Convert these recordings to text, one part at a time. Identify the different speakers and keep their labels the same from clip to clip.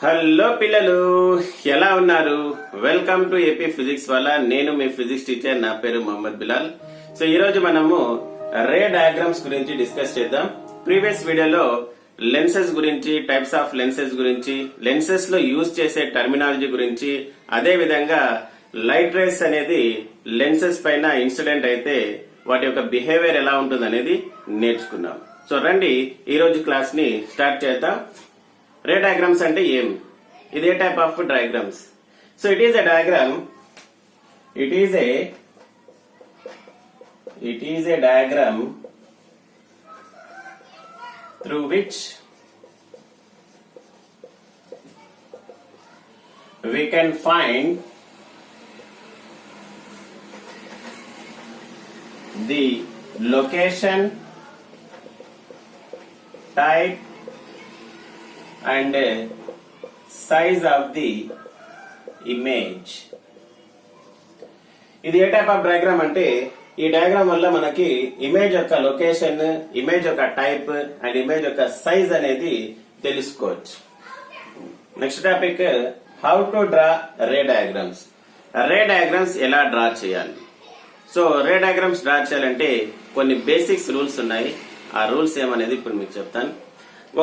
Speaker 1: Hello పిల్లలు, ఎలా ఉన్నారు? వెల్కమ్ టు ఏపీ ఫిజిక్స్ వల్ల. నేను మీ ఫిజిక్స్ టీచర్, నా పేరు మొహమ్మద్ బిలాల్. సో ఈ రోజు మనము రే డయాగ్రామ్స్ గురించి డిస్కస్ చేద్దాం. ప్రీవియస్ వీడియోలో లెన్సెస్ గురించి, టైప్స్ ఆఫ్ లెన్సెస్ గురించి, లెన్సెస్ లో యూజ్ చేసే టర్మినాలజీ గురించి, అదే విధంగా లైట్ రేస్ అనేది లెన్సెస్ పైన ఇన్సిడెంట్ అయితే వాటి యొక్క బిహేవియర్ ఎలా ఉంటుంది అనేది నేర్చుకున్నాం. సో రండి ఈ రోజు క్లాస్ ని స్టార్ట్ చేద్దాం. రే డయాగ్రామ్స్ అంటే ఏం? ఇది ఏ type of diagrams? So it is a diagram. It is a diagram through which we can find the location, type and size of the image. ఇది ఏ టైప్ ఆఫ్ డయాగ్రామ్ అంటే, ఈ diagram వల్ల మనకి ఇమేజ్ యొక్క లొకేషన్, ఇమేజ్ యొక్క type and image యొక్క size అనేది తెలుసుకోవచ్చు. Next topic, how to draw ray diagrams. Ray diagrams ఎలా డ్రా చేయాలి? సో రే డయాగ్రామ్స్ డ్రా చేయాలంటే కొన్ని బేసిక్స్ రూల్స్ ఉన్నాయి. ఆ రూల్స్ ఏమనేది ఇప్పుడు మీకు చెప్తాను.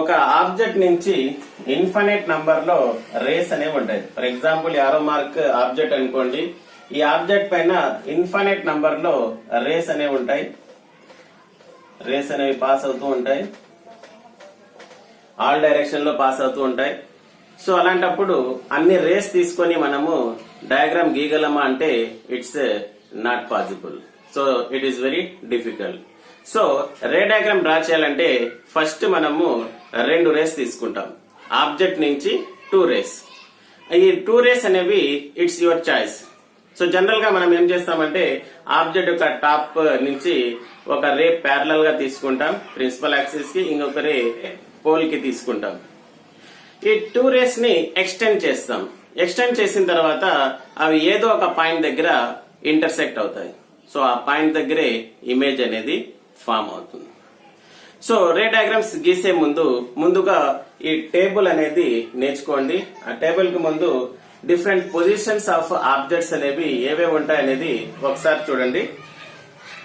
Speaker 1: ఒక ఆబ్జెక్ట్ నుంచి ఇన్ఫినిట్ నంబర్ లో రేస్ అనేవి ఉంటాయి. For example arrow mark object అనుకోండి. ఈ ఆబ్జెక్ట్ పైన ఇన్ఫినిట్ నంబర్ లో రేస్ అనేవి ఉంటాయి. రేస్ అనేవి పాస్ అవుతూ ఉంటాయి, ఆల్ డైరెక్షన్ లో పాస్ అవుతూ ఉంటాయి. సో అలాంటప్పుడు అన్ని రేస్ తీసుకొని మనము డయాగ్రామ్ గీయగలమా అంటే it's not possible. So it is very difficult. So ray diagram draw చేయాలంటే ఫస్ట్ మనము రెండు రేస్ తీసుకుంటాం. ఆబ్జెక్ట్ నుంచి 2 రేస్. ఈ 2 రేస్ అనేవి it's your choice. So general గా మనం ఏం చేస్తామంటే, ఆబ్జెక్ట్ యొక్క టాప్ నుంచి ఒక రే ప్యారలల్ గా తీసుకుంటాం ప్రిన్సిపల్ యాక్సిస్ కి, ఇంకొక రే పోల్ కి తీసుకుంటాం. ఈ 2 రేస్ ని ఎక్స్టెండ్ చేస్తాం. ఎక్స్టెండ్ చేసిన తర్వాత అవి ఏదో ఒక పాయింట్ దగ్గర ఇంటర్సెక్ట్ అవుతాయి. సో ఆ పాయింట్ దగ్గరే ఇమేజ్ అనేది ఫామ్ అవుతుంది. సో రే డయాగ్రామ్స్ గీసే ముందుగా ఈ టేబుల్ అనేది నేర్చుకోండి. ఆ టేబుల్ కి ముందు డిఫరెంట్ పొజిషన్స్ ఆఫ్ ఆబ్జెక్ట్స్ అనేవి ఏవేవి ఉంటాయి అనేది ఒకసారి చూడండి.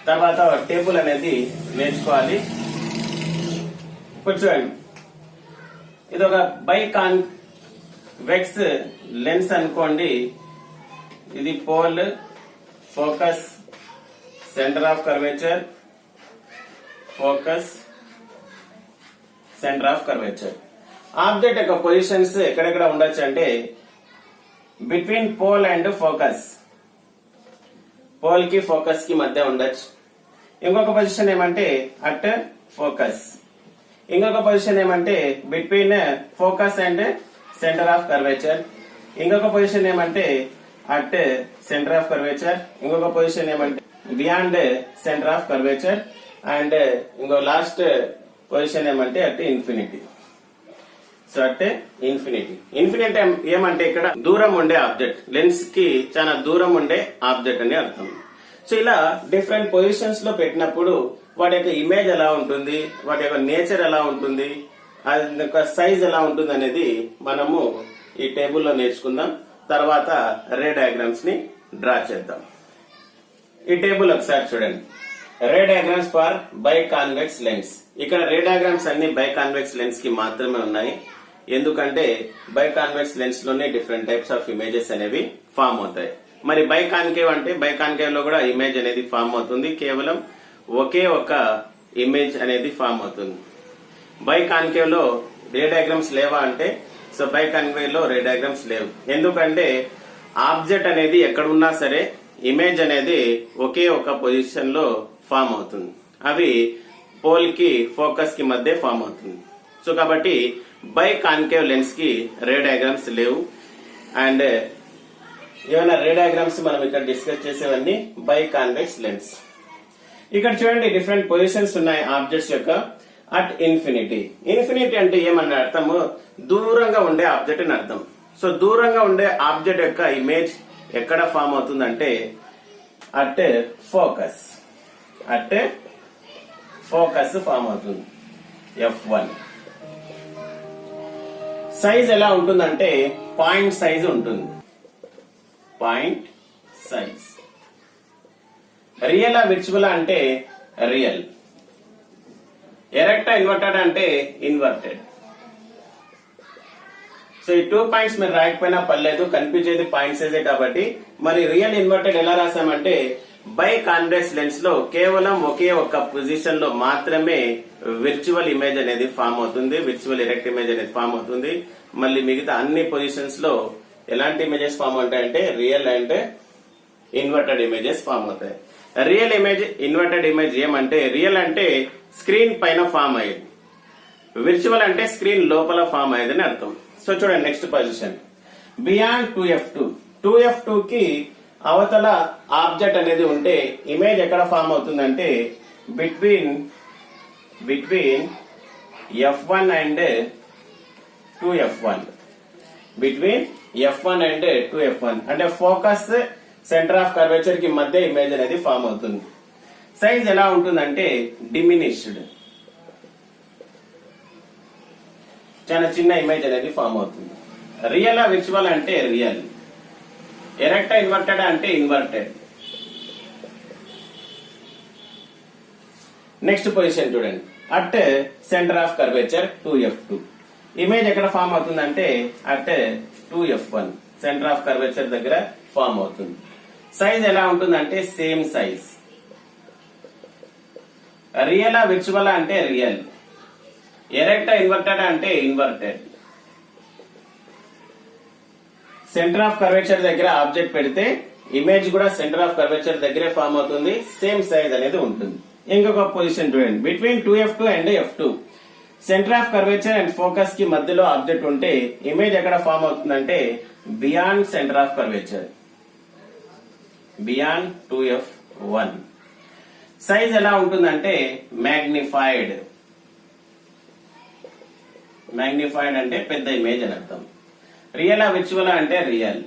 Speaker 1: తర్వాత టేబుల్ అనేది నేర్చుకోవాలి. ఇప్పుడు చూడండి, ఇది ఒక బైకాన్వెక్స్ లెన్స్ అనుకోండి. ఇది pole, focus, centre of curvature, focus, centre of curvature. Object యొక్క పొజిషన్స్ ఎక్కడెక్కడ ఉండొచ్చు అంటే, between pole and focus, pole కి ఫోకస్ కి మధ్య ఉండొచ్చు. ఇంకొక పొజిషన్ ఏమంటే అట్ ఫోకస్. ఇంకొక పొజిషన్ ఏమంటే between focus and centre of curvature. ఇంకొక పొజిషన్ ఏమంటే అట్ సెంటర్ ఆఫ్ కర్వేచర్. ఇంకొక పొజిషన్ ఏమంటే beyond centre of curvature. And ఇంకో లాస్ట్ పొజిషన్ ఏమంటే అట్ ఇన్ఫినిటీ. సో అంటే ఇన్ఫినిటీ ఏమంటే ఇక్కడ దూరం ఉండే ఆబ్జెక్ట్, లెన్స్ కి చాలా దూరం ఉండే ఆబ్జెక్ట్ అని అర్థం. సో ఇలా డిఫరెంట్ పొజిషన్స్ లో పెట్టినప్పుడు వాటి యొక్క ఇమేజ్ ఎలా ఉంటుంది, వాటి యొక్క నేచర్ ఎలా ఉంటుంది, అది యొక్క సైజ్ ఎలా ఉంటుంది అనేది మనము ఈ టేబుల్లో నేర్చుకుందాం. తర్వాత రే డయాగ్రామ్స్ ని డ్రా చేద్దాం. ఈ టేబుల్ ఒకసారి చూడండి. రే డయాగ్రామ్స్ ఫర్ బైకాన్వెక్స్ లెన్స్. ఇక్కడ రే డయాగ్రామ్స్ అన్ని బైకాన్వెక్స్ లెన్స్ కి మాత్రమే ఉన్నాయి. ఎందుకంటే బైకాన్వెక్స్ లెన్స్ లోనే డిఫరెంట్ టైప్స్ ఆఫ్ ఇమేజెస్ అనేవి ఫామ్ అవుతాయి. మరి బైకాన్కేవ్ అంటే బైకాన్కేవ్ లో కూడా ఇమేజ్ అనేది ఫామ్ అవుతుంది. కేవలం ఒకే ఒక ఇమేజ్ అనేది ఫామ్ అవుతుంది. బైకాన్కేవ్ లో రే డయాగ్రామ్స్ లేవా అంటే, సో బైకాన్కేవ్ లో రే డయాగ్రామ్స్ లేవు. ఎందుకంటే ఆబ్జెక్ట్ అనేది ఎక్కడున్నా సరే ఇమేజ్ అనేది ఒకే ఒక పొజిషన్ లో ఫామ్ అవుతుంది. అవి పోల్ కి ఫోకస్ కి మధ్య ఫామ్ అవుతుంది. సో కాబట్టి బై కాన్కేవ్ లెన్స్ కి రే డయాగ్రామ్స్ లేవు. అండ్ ఏమైనా రే డయాగ్రామ్స్ మనం ఇక్కడ డిస్కస్ చేసేవన్నీ బై కాన్వెక్స్ లెన్స్. ఇక్కడ చూడండి, డిఫరెంట్ పొజిషన్స్ ఉన్నాయి ఆబ్జెక్ట్స్ యొక్క. At infinity. ఇన్ఫినిటీ అంటే ఏమన్నా అర్థము, దూరంగా ఉండే ఆబ్జెక్ట్ అని అర్థం. సో దూరంగా ఉండే ఆబ్జెక్ట్ యొక్క ఇమేజ్ ఎక్కడ ఫామ్ అవుతుందంటే at focus. At focus form అవుతుంది, F1. సైజ్ ఎలా ఉంటుందంటే పాయింట్ సైజ్ ఉంటుంది. Point size. రియల్ విర్చువల్ అంటే రియల్. ఎరెక్టా ఇన్వర్టెడ్ అంటే ఇన్వర్టెడ్. సో ఈ 2 పాయింట్స్ మీరు రాయకపోయినా పర్లేదు, కనిపించేది పాయింట్ సైజే కాబట్టి. మరి రియల్ ఇన్వర్టెడ్ ఎలా రాసామంటే బై కాన్వెక్స్ లెన్స్ లో కేవలం ఒకే ఒక్క పొజిషన్ లో మాత్రమే విర్చువల్ ఇమేజ్ అనేది ఫామ్ అవుతుంది, విర్చువల్ ఎరెక్ట్ ఇమేజ్ అనేది ఫామ్ అవుతుంది. మళ్ళీ మిగతా అన్ని పొజిషన్స్ లో ఎలాంటి ఇమేజెస్ ఫామ్ అవుతాయంటే real and inverted images form అవుతాయి. రియల్ ఇమేజ్, ఇన్వర్టెడ్ ఇమేజ్ ఏమంటే రియల్ అంటే స్క్రీన్ పైన ఫామ్ అయ్యేది, విర్చువల్ అంటే స్క్రీన్ లోపల ఫామ్ అయ్యేదని అర్థం. సో చూడండి next position beyond 2f2. 2f2 కి అవతల ఆబ్జెక్ట్ అనేది ఉంటే ఇమేజ్ ఎక్కడ ఫామ్ అవుతుందంటే between f1 and 2f1. Between f1 and 2f1 అంటే ఫోకస్ సెంటర్ ఆఫ్ కర్వేచర్ కి మధ్య ఇమేజ్ అనేది ఫామ్ అవుతుంది. సైజ్ ఎలా ఉంటుందంటే డిమినిష్డ్, చాలా చిన్న ఇమేజ్ అనేది ఫామ్ అవుతుంది. రియల్ విర్చువల్ అంటే రియల్, ఎరెక్టా ఇన్వర్టెడ్ అంటే ఇన్వర్టెడ్. నెక్స్ట్ పొజిషన్ చూడండి. At centre of curvature 2f2. Image ఎక్కడ ఫామ్ అవుతుందంటే at 2f1 centre of curvature దగ్గర ఫామ్ అవుతుంది. సైజ్ ఎలా ఉంటుందంటే సేమ్ సైజ్. రియల్ విర్చువల్ అంటే రియల్, ఎరెక్టా ఇన్వర్టెడ్ అంటే ఇన్వర్టెడ్. సెంటర్ ఆఫ్ కర్వేచర్ దగ్గర ఆబ్జెక్ట్ పెడితే ఇమేజ్ కూడా సెంటర్ ఆఫ్ కర్వేచర్ దగ్గరే ఫామ్ అవుతుంది, సేమ్ సైజ్ అనేది ఉంటుంది. ఇంకొక పొజిషన్ చూడండి. Between 2f2 and f2 centre of curvature and focus కి మధ్యలో ఆబ్జెక్ట్ ఉంటే ఇమేజ్ ఎక్కడ ఫామ్ అవుతుందంటే beyond centre of curvature, beyond 2f1. Size ఎలా ఉంటుందంటే మ్యాగ్నిఫైడ్. మ్యాగ్నిఫైడ్ అంటే పెద్ద ఇమేజ్ అని అర్థం. రియల్ విర్చువల్ అంటే రియల్,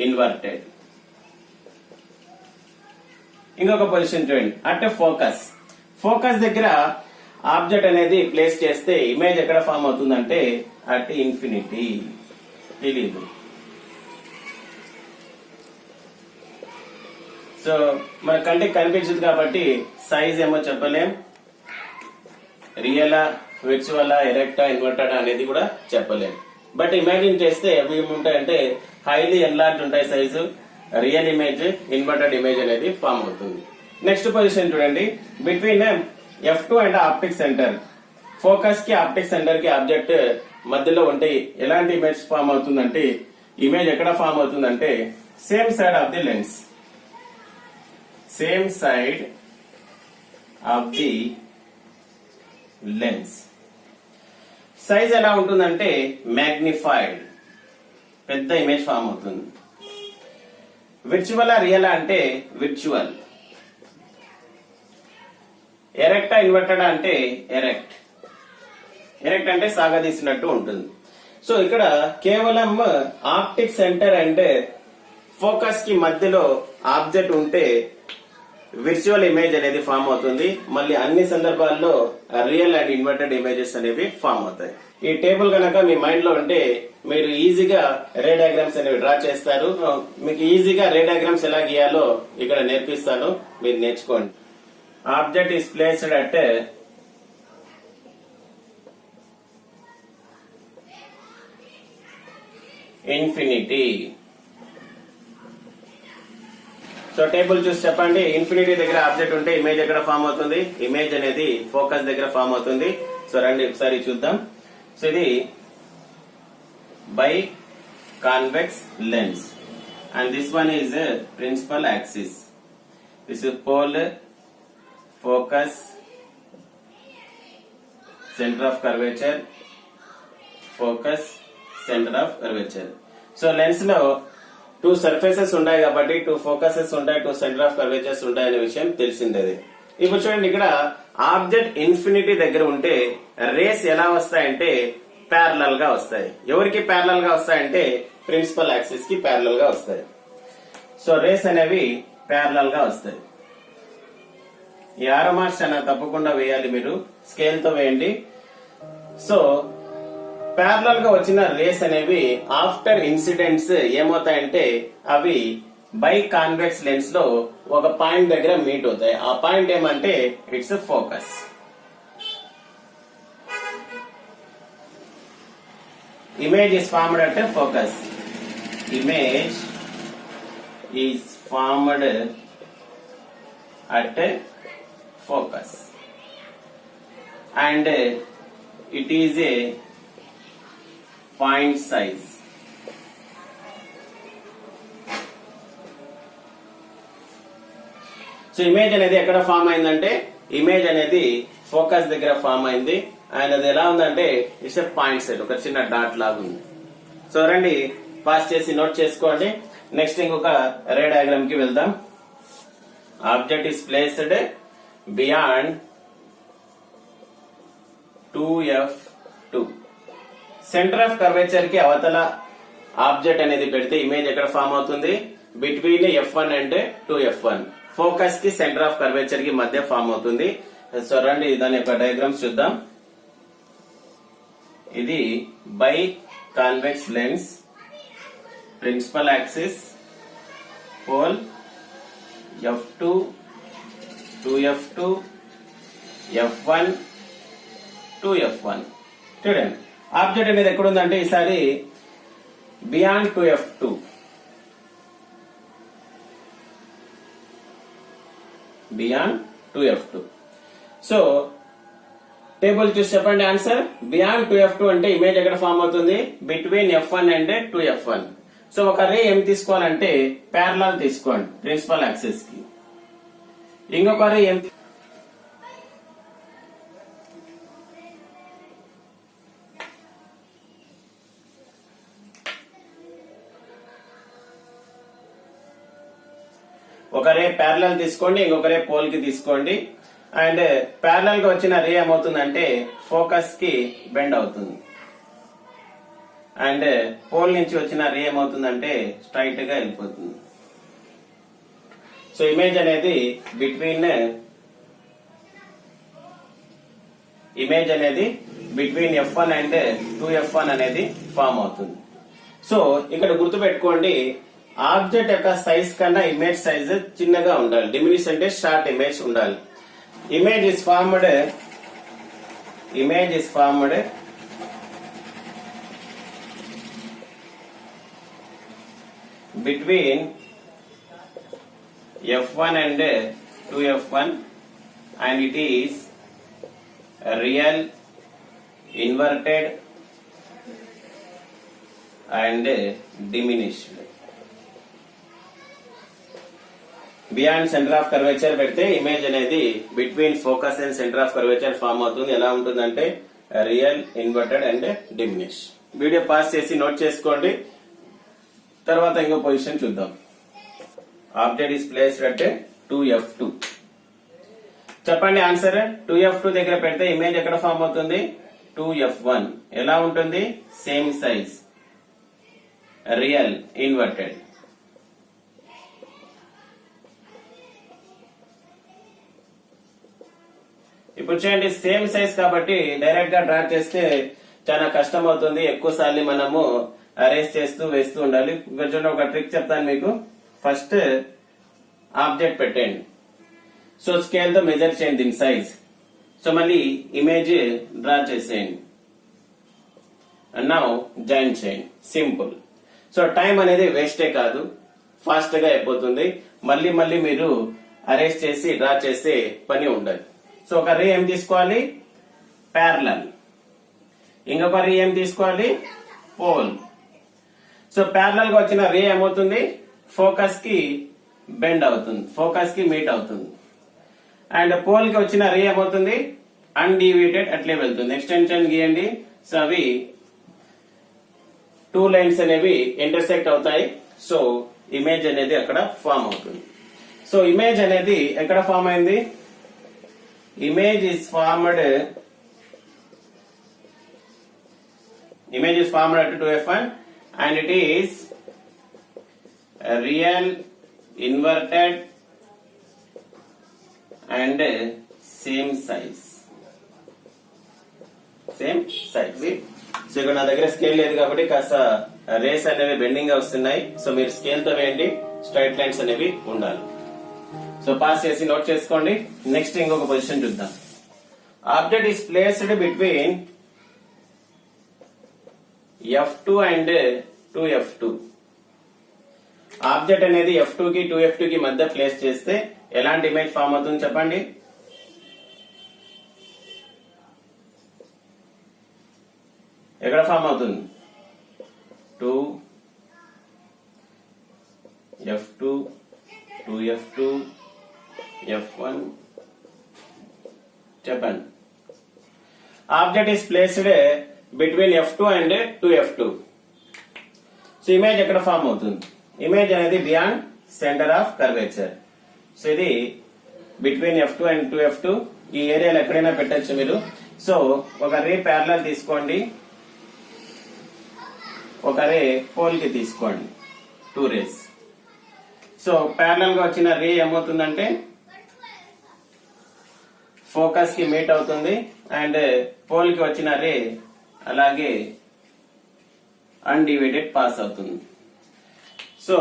Speaker 1: ఇన్వర్టెడ్. ఇంకొక పొజిషన్ చూడండి. At focus. ఫోకస్ దగ్గర ఆబ్జెక్ట్ అనేది ప్లేస్ చేస్తే ఇమేజ్ ఎక్కడ ఫామ్ అవుతుందంటే అట్ ఇన్ఫినిటీ. తెలీదు. సో మన కంటికి కనిపించదు కాబట్టి సైజ్ ఏమో చెప్పలేం, రియలా విర్చువల్ ఎరెక్టా ఇన్వర్టెడ్ అనేది కూడా చెప్పలేం. బట్ ఇమాజిన్ చేస్తే అవి ఏముంటాయంటే హైలీ ఎన్లార్జ్ ఉంటాయి size. Real image, inverted image అనేది ఫామ్ అవుతుంది. నెక్స్ట్ పొజిషన్ చూడండి. Between f2 and optic centre. Focus కి ఆప్టిక్ సెంటర్ కి ఆబ్జెక్ట్ మధ్యలో ఉంటే ఎలాంటి ఇమేజ్ ఫామ్ అవుతుందంటే ఇమేజ్ ఎక్కడ ఫామ్ అవుతుందంటే same side of the lens, same side of the lens. Size ఎలా ఉంటుందంటే మ్యాగ్నిఫైడ్, పెద్ద ఇమేజ్ ఫామ్ అవుతుంది. విర్చువల్ రియల్ అంటే విర్చువల్. ఎరెక్టా ఇన్వర్టెడ్ అంటే ఎరెక్ట్. ఎరెక్ట్ అంటే సాగదీసినట్టు ఉంటుంది. సో ఇక్కడ కేవలం ఆప్టిక్ సెంటర్ అండ్ ఫోకస్ కి మధ్యలో ఆబ్జెక్ట్ ఉంటే విర్చువల్ ఇమేజ్ అనేది ఫామ్ అవుతుంది. మళ్ళీ అన్ని సందర్భాల్లో రియల్ అండ్ ఇన్వర్టెడ్ ఇమేజెస్ అనేవి ఫామ్ అవుతాయి. ఈ టేబుల్ కనుక మీ మైండ్ లో ఉంటే మీరు ఈజీగా రే డయాగ్రామ్స్ అనేవి డ్రా చేస్తారు. మీకు ఈజీగా రే డయాగ్రామ్స్ ఎలా గీయాలో ఇక్కడ నేర్పిస్తాను, మీరు నేర్చుకోండి. Object is placed at infinity. So table చూసి చెప్పండి. ఇన్ఫినిటీ దగ్గర ఆబ్జెక్ట్ ఉంటే ఇమేజ్ ఎక్కడ ఫామ్ అవుతుంది? ఇమేజ్ అనేది ఫోకస్ దగ్గర ఫామ్ అవుతుంది. సో రండి ఒకసారి చూద్దాం. సో ఇది biconvex lens and this one is principal axis. This is pole, focus, centre of curvature, focus, centre of curvature. So lens లో 2 సర్ఫేసెస్ ఉంటాయి కాబట్టి 2 ఫోకసెస్ ఉంటాయి, 2 సెంటర్ ఆఫ్ కర్వేచర్స్ ఉంటాయి అనే విషయం తెలిసిందే. ఇప్పుడు చూడండి, ఇక్కడ ఆబ్జెక్ట్ ఇన్ఫినిటీ దగ్గర ఉంటే రేస్ ఎలా వస్తాయంటే ప్యారలల్ గా వస్తాయి. ఎవరికి ప్యారలల్ గా వస్తాయంటే ప్రిన్సిపల్ యాక్సిస్ కి ప్యారలల్ గా వస్తాయి. సో రేస్ అనేవి ప్యారలల్ గా వస్తాయి. ఈ ఆరో మార్క్స్ అన్న తప్పకుండా వేయాలి, మీరు స్కేల్ తో వేయండి. సో ప్యారలల్ గా వచ్చిన రేస్ అనేవి ఆఫ్టర్ ఇన్సిడెంట్స్ ఏమవుతాయంటే అవి బై కాన్వెక్స్ లెన్స్ లో ఒక పాయింట్ దగ్గర మీట్ అవుతాయి. ఆ పాయింట్ ఏమంటే it's focus. Image is formed at a focus. Image is formed at a focus, and it is a point size. So image అనేది ఎక్కడ ఫామ్ అయిందంటే ఇమేజ్ అనేది ఫోకస్ దగ్గర ఫామ్ అయింది. అండ్ అది ఎలా ఉందంటే ఇట్స్ ఎ పాయింట్ సెట్, ఒక చిన్న డాట్ లాగా ఉంది. సో రండి పాస్ చేసి నోట్ చేసుకోండి. నెక్స్ట్ ఇంకొక రే డయాగ్రామ్ కి వెళ్దాం. Object is placed beyond 2f2. Centre of curvature కి అవతల ఆబ్జెక్ట్ అనేది పెడితే ఇమేజ్ ఎక్కడ ఫామ్ అవుతుంది? Between f1 and 2f1. Focus కి సెంటర్ ఆఫ్ కర్వేచర్ కి మధ్య ఫామ్ అవుతుంది. సో రండి దాని యొక్క డయాగ్రామ్స్ చూద్దాం. ఇది biconvex lens, principal axis, pole f2, 2f2, f1, 2f1. చూడండి ఆబ్జెక్ట్ అనేది ఎక్కడుందంటే ఈసారి beyond 2f2. Beyond 2f2. So table చూసి చెప్పండి ఆన్సర్. బియాండ్ 2f2 అంటే ఇమేజ్ ఎక్కడ ఫామ్ అవుతుంది? Between f1 and 2f1. So ఒక రే ఏం తీసుకోవాలంటే ప్యారలల్ తీసుకోండి ప్రిన్సిపల్ యాక్సిస్ కి. ఇంకొక రే ఏం ఒక రే ప్యారలల్ తీసుకోండి, ఇంకొక రే పోల్ కి తీసుకోండి. అండ్ ప్యారలల్ గా వచ్చిన రే ఏమవుతుందంటే ఫోకస్ కి బెండ్ అవుతుంది. అండ్ పోల్ నుంచి వచ్చిన రే ఏమవుతుందంటే స్ట్రైట్ గా వెళ్ళిపోతుంది. సో ఇమేజ్ అనేది బిట్వీన్ f1 అండ్ 2f1 అనేది ఫామ్ అవుతుంది. సో ఇక్కడ గుర్తుపెట్టుకోండి, ఆబ్జెక్ట్ యొక్క సైజ్ కన్నా ఇమేజ్ సైజ్ చిన్నగా ఉండాలి. డిమినిష్ అంటే షార్ట్ ఇమేజ్ ఉండాలి. Image is formed between f1 and 2f1 and it is real, inverted and diminished. Beyond centre of curvature పెడితే ఇమేజ్ అనేది between focus and centre of curvature form అవుతుంది. ఎలా ఉంటుందంటే real, inverted and diminish. Video pass చేసి note చేసుకోండి. తర్వాత ఇంకో position చూద్దాం. Object is placed at 2f2. చెప్పండి ఆన్సర్. 2f2 దగ్గర పెడితే ఇమేజ్ ఎక్కడ ఫామ్ అవుతుంది? 2f1. ఎలా ఉంటుంది? Same size, real, inverted. ఇప్పుడు చూడండి సేమ్ సైజ్ కాబట్టి డైరెక్ట్ గా డ్రా చేస్తే చాలా కష్టం అవుతుంది. ఎక్కువ సార్లు మనము అరేంజ్ చేస్తూ వేస్తూ ఉండాలి. చూడండి ఒక ట్రిక్ చెప్తాను మీకు. ఫస్ట్ ఆబ్జెక్ట్ పెట్టండి. సో స్కేల్ తో మెజర్ చేయండి దీని సైజ్. సో మళ్ళీ ఇమేజ్ డ్రా చేసేయండి. నౌ జాయిన్ చేయండి. సింపుల్. సో టైం అనేది వేస్టే కాదు, ఫాస్ట్ గా అయిపోతుంది. మళ్ళీ మళ్ళీ మీరు అరేంజ్ చేసి డ్రా చేసే పని ఉండదు. సో ఒక రే ఏం తీసుకోవాలి? ప్యారలల్. ఇంకొక రే ఏం తీసుకోవాలి? పోల్. సో ప్యారలల్ గా వచ్చిన రే ఏమవుతుంది? ఫోకస్ కి బెండ్ అవుతుంది, ఫోకస్ కి మీట్ అవుతుంది. అండ్ పోల్ కి వచ్చిన రే ఏమవుతుంది? అన్డివియేటెడ్ అట్లే వెళ్తుంది. ఎక్స్టెన్షన్ గీయండి. సో అవి 2 లైన్స్ అనేవి ఇంటర్సెక్ట్ అవుతాయి. సో ఇమేజ్ అనేది అక్కడ ఫామ్ అవుతుంది. సో ఇమేజ్ అనేది ఎక్కడ ఫామ్ అయింది? Image is formed at 2f1 and it is real, inverted and same size. So ఇక్కడ నా దగ్గర స్కేల్ లేదు కాబట్టి కాస్త రేస్ అనేవి బెండింగ్ గా వస్తున్నాయి. సో మీరు స్కేల్ తో వేయండి, స్ట్రైట్ లైన్స్ అనేవి ఉండాలి. సో పాస్ చేసి నోట్ చేసుకోండి. నెక్స్ట్ ఇంకొక పొజిషన్ చూద్దాం. Object is placed between F2 and 2F2. Object అనేది F2 కి 2F2 కి మధ్య ప్లేస్ చేస్తే ఎలాంటి ఇమేజ్ ఫామ్ అవుతుంది చెప్పండి. ఎక్కడ ఫామ్ అవుతుంది? 2F2, 2F2, F1 చెప్పండి. Object is placed between F2 and 2F2. So image ఎక్కడ ఫామ్ అవుతుంది? ఇమేజ్ అనేది beyond centre of curvature. So ఇది బిట్వీన్ F2 అండ్ 2F2. ఈ ఏరియాలో ఎక్కడైనా పెట్టచ్చు మీరు. సో ఒక రే ప్యారలల్ తీసుకోండి, ఒక రే పోల్ కి తీసుకోండి, 2 రేస్. సో ప్యారలల్ గా వచ్చిన రే ఏమవుతుందంటే ఫోకస్ కి మీట్ అవుతుంది అండ్ పోల్ కి వచ్చిన రే అలాగే అన్డివైడెడ్ పాస్ అవుతుంది. సో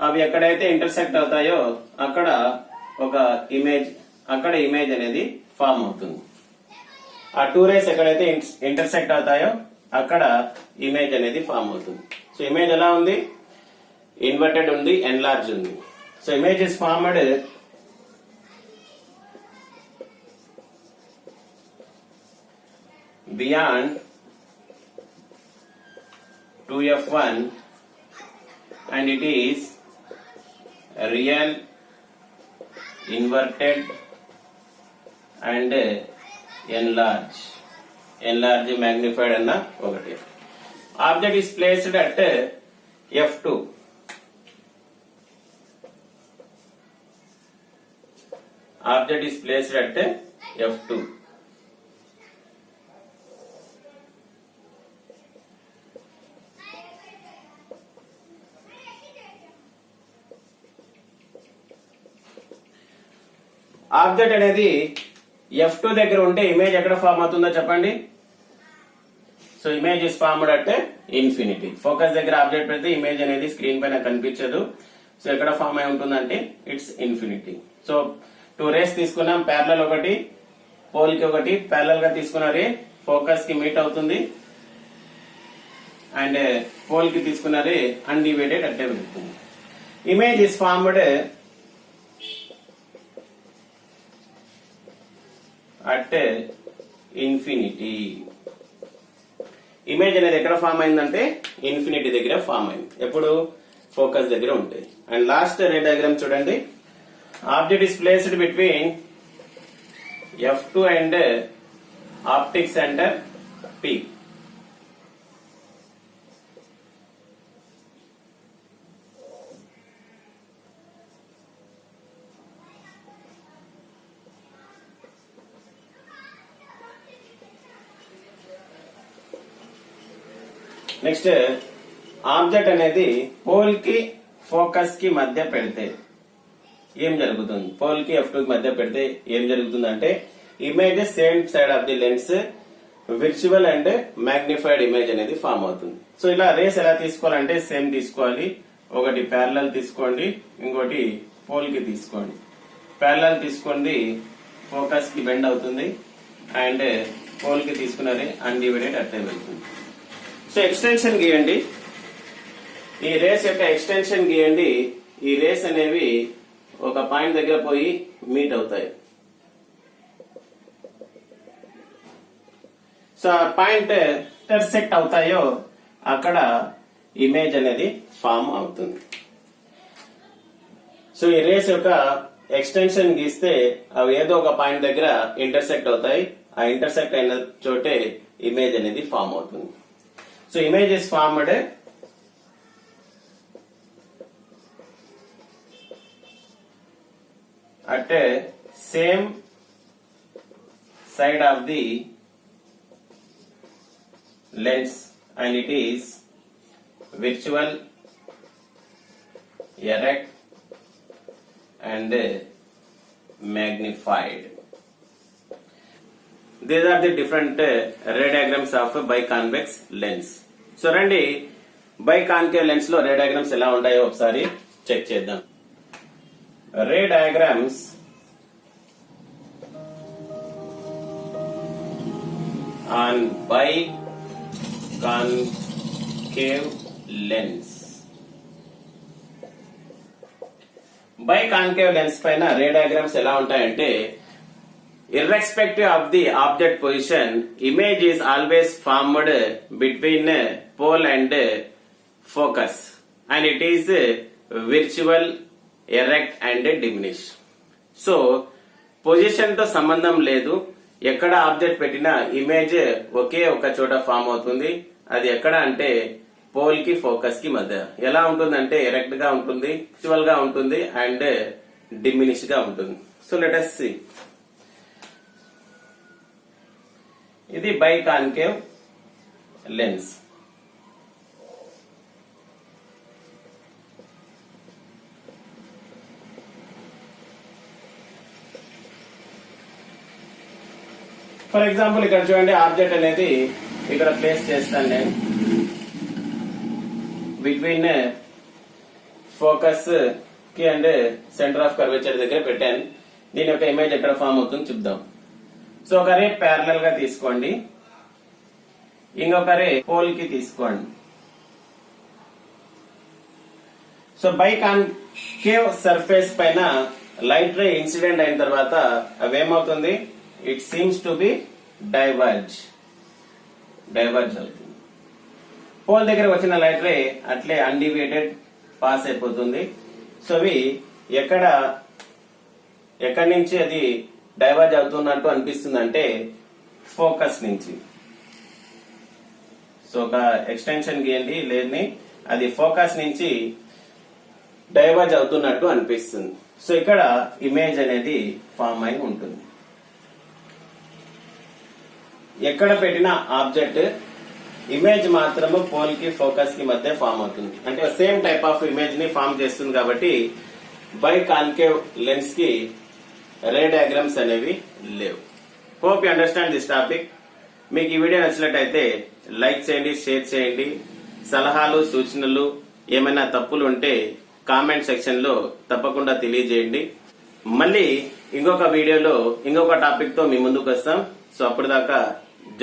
Speaker 1: అవి ఎక్కడైతే ఇంటర్సెక్ట్ అవుతాయో అక్కడ ఒక ఇమేజ్ అనేది ఫామ్ అవుతుంది. ఆ 2 రేస్ ఎక్కడైతే ఇంటర్సెక్ట్ అవుతాయో అక్కడ ఇమేజ్ అనేది ఫామ్ అవుతుంది. సో ఇమేజ్ ఎలా ఉంది? ఇన్వర్టెడ్ ఉంది, ఎన్లార్జ్ ఉంది. So image is formed beyond 2F1 and it is real, inverted and enlarged magnified అన్న ఒకటి. Object is placed at F2. Object is placed at F2. Object అనేది F2 దగ్గర ఉంటే ఇమేజ్ ఎక్కడ ఫామ్ అవుతుందో చెప్పండి. So image is formed at infinity. Focus దగ్గర object పెడితే ఇమేజ్ అనేది స్క్రీన్ పైన కనిపించదు. సో ఎక్కడ ఫామ్ అయి ఉంటుందంటే ఇట్స్ ఇన్ఫినిటీ. సో 2 రేస్ తీసుకున్నాం, ప్యారలల్ ఒకటి, పోల్ కి ఒకటి. ప్యారలల్ గా తీసుకున్న రే ఫోకస్ కి మీట్ అవుతుంది అండ్ పోల్ కి తీసుకున్న రే అన్డివైడెడ్ అట్టే వెళ్తుంది. Image is formed at infinity. Image అనేది ఎక్కడ ఫామ్ అయిందంటే ఇన్ఫినిటీ దగ్గర ఫామ్ అయింది. ఎప్పుడు? ఫోకస్ దగ్గర ఉంటాయి. అండ్ లాస్ట్ రే డయాగ్రామ్ చూడండి. Object is placed between F2 and optic centre P. Next object అనేది పోల్ కి ఫోకస్ కి మధ్య పెడితే ఏం జరుగుతుంది? పోల్ కి F2 కి మధ్య పెడితే ఏం జరుగుతుంది అంటే image same side of the lens virtual and magnified image అనేది ఫామ్ అవుతుంది. సో ఇలా రేస్ ఎలా తీసుకోవాలంటే సేమ్ తీసుకోవాలి. ఒకటి ప్యారలల్ తీసుకోండి, ఇంకోటి పోల్ కి తీసుకోండి. ప్యారలల్ తీసుకోండి ఫోకస్ కి బెండ్ అవుతుంది అండ్ పోల్ కి తీసుకున్నది అన్డివైడెడ్ అట్టే వెళ్తుంది. సో ఎక్స్టెన్షన్ గీయండి, ఈ రేస్ యొక్క ఎక్స్టెన్షన్ గీయండి. ఈ రేస్ అనేవి ఒక పాయింట్ దగ్గర పోయి మీట్ అవుతాయి. సో ఆ పాయింట్ ఇంటర్సెక్ట్ అవుతాయో అక్కడ ఇమేజ్ అనేది ఫామ్ అవుతుంది. సో ఈ రేస్ యొక్క ఎక్స్టెన్షన్ గీస్తే అవి ఏదో ఒక పాయింట్ దగ్గర ఇంటర్సెక్ట్ అవుతాయి. ఆ ఇంటర్సెక్ట్ అయిన చోటే ఇమేజ్ అనేది ఫామ్ అవుతుంది. So image is formed at same side of the lens and it is virtual, erect and magnified. These are the different ray diagrams of biconvex lens. So రండి biconcave lens లో ray diagrams ఎలా ఉంటాయో ఒకసారి check చేద్దాం. Ray diagrams on biconcave lens. Biconcave lens పైన ray diagrams ఎలా ఉంటాయంటే, irrespective of the object position, image is always formed between pole and focus, and it is virtual, erect and diminish. So position తో సంబంధం లేదు, ఎక్కడ object పెట్టినా image ఒకే ఒక చోట ఫామ్ అవుతుంది. అది ఎక్కడ అంటే పోల్ కి ఫోకస్ కి మధ్య. ఎలా ఉంటుందంటే ఎరెక్ట్ గా ఉంటుంది, విజువల్ గా ఉంటుంది అండ్ డిమినిష్ గా ఉంటుంది. So let us see. ఇది బైకాన్కేవ్ లెన్స్. ఫర్ ఎగ్జాంపుల్ ఇక్కడ చూడండి, ఆబ్జెక్ట్ అనేది ఇక్కడ ప్లేస్ చేస్తాను నేను. బిట్వీన్ ఫోకస్ కి అండ్ సెంటర్ ఆఫ్ కర్వేచర్ దగ్గర పెట్టాను. దీని యొక్క ఇమేజ్ ఎక్కడ ఫామ్ అవుతుంది చూద్దాం. సో ఒక రే ప్యారలల్ గా తీసుకోండి, ఇంకొక రే పోల్ కి తీసుకోండి. సో బైకాన్కేవ్ సర్ఫేస్ పైన లైట్ రే ఇన్సిడెంట్ అయిన తర్వాత అవేమవుతుంది, it seems to be diverge అవుతుంది. పోల్ దగ్గర వచ్చిన లైట్ రే అట్లే అన్డివియేటెడ్ పాస్ అయిపోతుంది. సో అవి ఎక్కడి నుంచి అది డైవర్జ్ అవుతున్నట్టు అనిపిస్తుంది అంటే ఫోకస్ నుంచి. సో ఒక ఎక్స్టెన్షన్ గీయండి లేదని, అది ఫోకస్ నుంచి డైవర్జ్ అవుతున్నట్టు అనిపిస్తుంది. సో ఇక్కడ ఇమేజ్ అనేది ఫామ్ అయి ఉంటుంది. ఎక్కడ పెట్టిన ఆబ్జెక్ట్ ఇమేజ్ మాత్రము పోల్ కి ఫోకస్ కి మధ్య ఫామ్ అవుతుంది. అంటే సేమ్ టైప్ ఆఫ్ ఇమేజ్ ని ఫామ్ చేస్తుంది. కాబట్టి బైకాన్కేవ్ లెన్స్ కి రే డయాగ్రామ్స్ అనేవి లేవు. Hope you understand this topic. మీకు ఈ వీడియో నచ్చినట్టయితే లైక్ చేయండి, షేర్ చేయండి. సలహాలు సూచనలు ఏమైనా తప్పులు ఉంటే కామెంట్ సెక్షన్ లో తప్పకుండా తెలియజేయండి. మళ్ళీ ఇంకొక వీడియోలో ఇంకొక టాపిక్ తో మీ ముందుకు వస్తాం. సో అప్పటిదాకా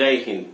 Speaker 1: జై హింద్.